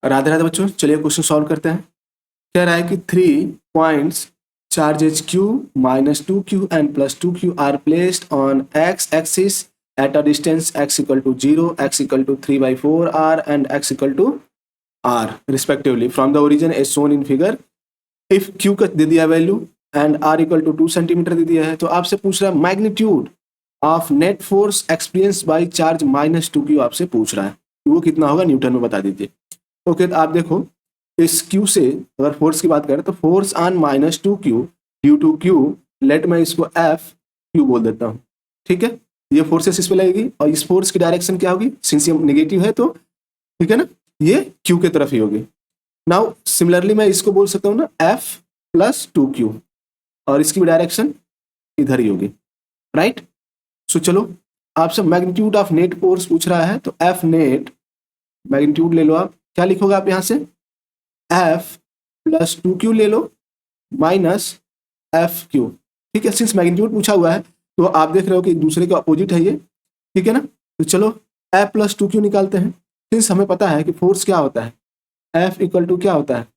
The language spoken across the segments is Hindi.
राधे राधे बच्चों, चलिए क्वेश्चन सॉल्व करते हैं। कह रहा है कि 3 points charges q minus 2q and plus 2q are placed on x axis at a distance x equal to 0, x equal to 3/4r and x equal to r respectively from the origin as shown in figure। if q का दे दिया value and r equal to 2 centimetre दे दिया है, तो आपसे पूछ रहा है magnitude of net force experience by charge minus 2q आपसे पूछ रहा है, वो कितना होगा न्यूटन में बता दीजिए। ओके, तो आप देखो इस Q से अगर फोर्स की बात करें तो force on minus 2Q due to Q, let मैं इसको एफ क्यू बोल देता हूँ। ठीक है, ये फोर्सेस इस पे लगेगी और इस फोर्स की डायरेक्शन क्या होगी, सिंस ये नेगेटिव है तो ठीक है ना, ये Q की तरफ ही होगी। नाउ सिमिलरली मैं इसको बोल सकता हूँ ना F प्लस 2Q और इसकी भी डायरेक्शन इधर ही होगी, राइट। सो चलो आपसे मैग्नीट्यूड ऑफ नेट फोर्स पूछ रहा है, तो F नेट मैग्नीट्यूड ले लो। आप क्या लिखोगे आप यहाँ से F प्लस 2Q ले लो माइनस एफ क्यू। ठीक है, सिंस मैग्नीट्यूड पूछा हुआ है तो आप देख रहे हो कि एक दूसरे के अपोजिट है ये, ठीक है ना। तो चलो F प्लस 2Q निकालते हैं। सिंस हमें पता है कि फोर्स क्या होता है, F इक्वल टू क्या होता है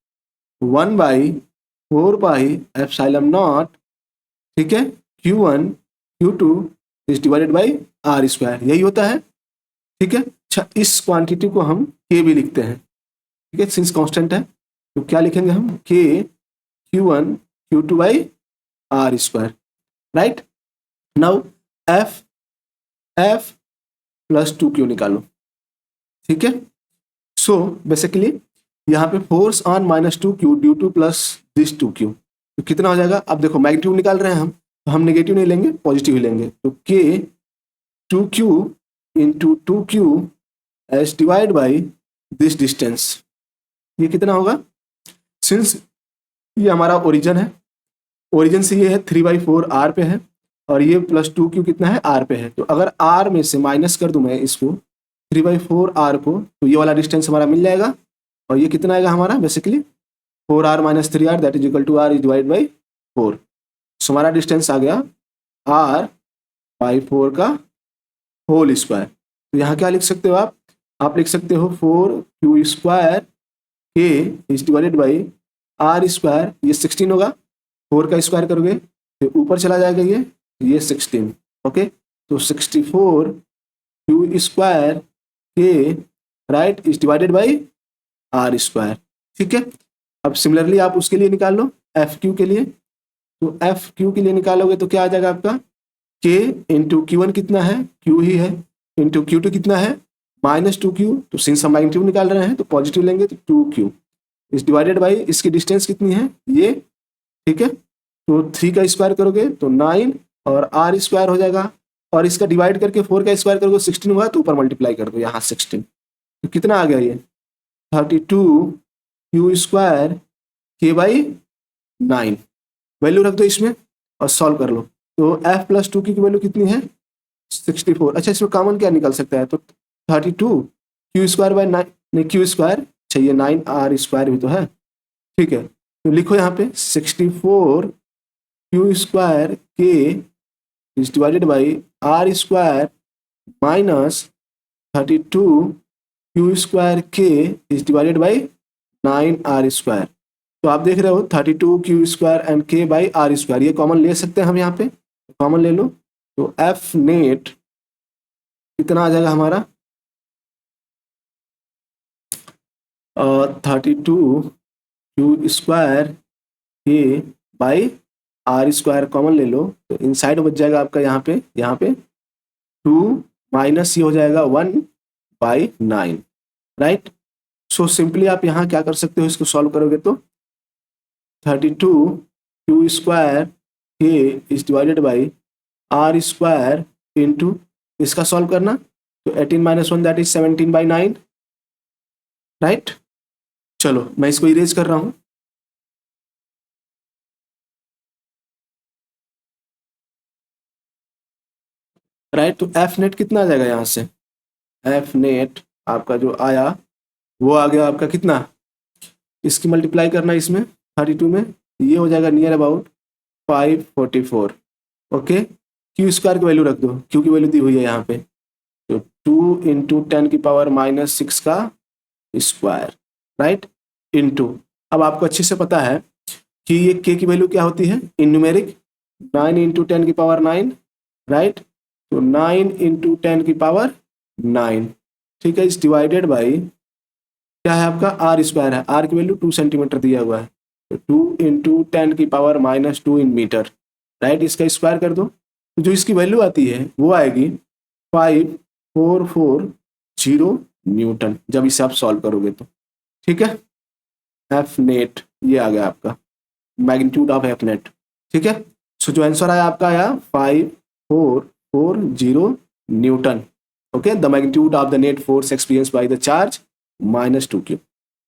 1/4πε0, ठीक है, Q1 Q2 is divided by R square, यही होता है। ठीक है, अच्छा इस क्वांटिटी को हम K भी लिखते हैं, ठीक है, सिंस कांस्टेंट है तो क्या लिखेंगे हम K Q1 Q2 by R square, right. Now F plus 2Q निकालो। ठीक है, सो बेसिकली यहाँ पे force on minus 2Q due to plus this 2Q, तो कितना हो जाएगा। अब देखो मैग्नीट्यूड निकाल रहे हैं हम, तो हम नेगेटिव नहीं लेंगे पॉजिटिव ही लेंगे, तो K 2Q into 2Q as divide by this distance, ये कितना होगा। सिंस ये हमारा ओरिजिन है, ओरिजिन से ये है 3/4 आर पे है और ये प्लस 2Q कितना है आर पे है, तो अगर आर में से माइनस कर दूं मैं इसको 3/4 आर को, तो ये वाला डिस्टेंस हमारा मिल जाएगा और ये कितना आएगा हमारा basically 4r minus 3r that is equal to r is divide by 4। So हमारा डिस्टेंस आ गया r/4 का होल स्क्वायर। तो यहाँ क्या लिख सकते हो आप लिख सकते हो 4Q square K is divided by R square, ये 16 होगा, 4 का स्क्वायर करोगे तो ऊपर चला जाएगा ये 16। ओके, तो 64Q square K right is divided by R square. ठीक है, अब सिमिलरली आप उसके लिए निकाल लो एफ क्यू के लिए, तो एफ क्यू के लिए निकालोगे तो क्या आ जाएगा आपका K इंटू Q1 कितना है Q ही है, इंटू Q2 कितना है माइनस 2Q, तो सिंस हम मैग्नीट्यूड निकाल रहे हैं तो पॉजिटिव लेंगे तो 2Q इस डिवाइडेड बाई इसकी डिस्टेंस कितनी है ये, ठीक है, तो 3 का स्क्वायर करोगे तो 9 और आर स्क्वायर हो जाएगा और इसका डिवाइड करके 4 का स्क्वायर करोगे 16 हुआ, तो ऊपर मल्टीप्लाई कर दो यहाँ 16, तो कितना आ गया ये 32Q square K by 9, value रख दो इसमें और सॉल्व कर लो। तो F प्लस 2Q की वैल्यू कितनी है 64। अच्छा इसमें कॉमन क्या निकल सकता है, तो 32Q स्क्वायर बाई 9 नहीं Q स्क्वायर चाहिए 9r स्क्वायर भी तो है। ठीक है, तो लिखो यहाँ पे 64Q square K is divided by R square minus 32Q square K is divided by 9r square. तो आप देख रहे हो 32Q square and K by R square, ये कॉमन ले सकते हैं हम यहाँ पे, कॉमन ले लो, तो F नेट कितना आ जाएगा हमारा 32Q square K by R square common ले लो, तो इनसाइड बच जाएगा आपका यहाँ पे 2 माइनस ये हो जाएगा 1/9, राइट। सो सिंपली आप यहाँ क्या कर सकते हो, इसको सॉल्व करोगे तो 32Q square K is divided by R square into इसका सॉल्व करना, तो 18 - 1 दैट इज 17/9, राइट। चलो मैं इसको इरेज कर रहा हूं, राइट। तो एफ नेट कितना आ जाएगा यहाँ से, एफ नेट आपका जो आया वो आ गया आपका कितना, इसकी मल्टीप्लाई करना इसमें 32 में, ये हो जाएगा near about 544। Okay, Q square की वैल्यू रख दो, क्यू की वैल्यू दी हुई है यहाँ पे, तो 2 × 10⁻⁻6 का स्क्वायर, राइट, इनटू, अब आपको अच्छे से पता है कि ये k की वैल्यू क्या होती है इन न्यूमेरिक, 9 इंटू 10 की पावर 9, राइट, तो 9 इंटू 10 की पावर 9, ठीक है, इस डिवाइडेड बाई क्या है आपका आर स्क्वायर है, आर की वैल्यू 2 सेंटीमीटर दिया हुआ है, तो 2 इंटू 10 की पावर -2 इन मीटर, राइट, इसका स्क्वायर कर दो, तो जो इसकी वैल्यू आती है वो आएगी 5440 न्यूटन, जब इसे आप सॉल्व करोगे तो, ठीक है, एफ नेट ये आ गया आपका मैग्नीट्यूड ऑफ एफ नेट, ठीक है। सो जो आंसर आया आपका आया 5440 Newton, okay, the magnitude of the net force experience by the charge -2q।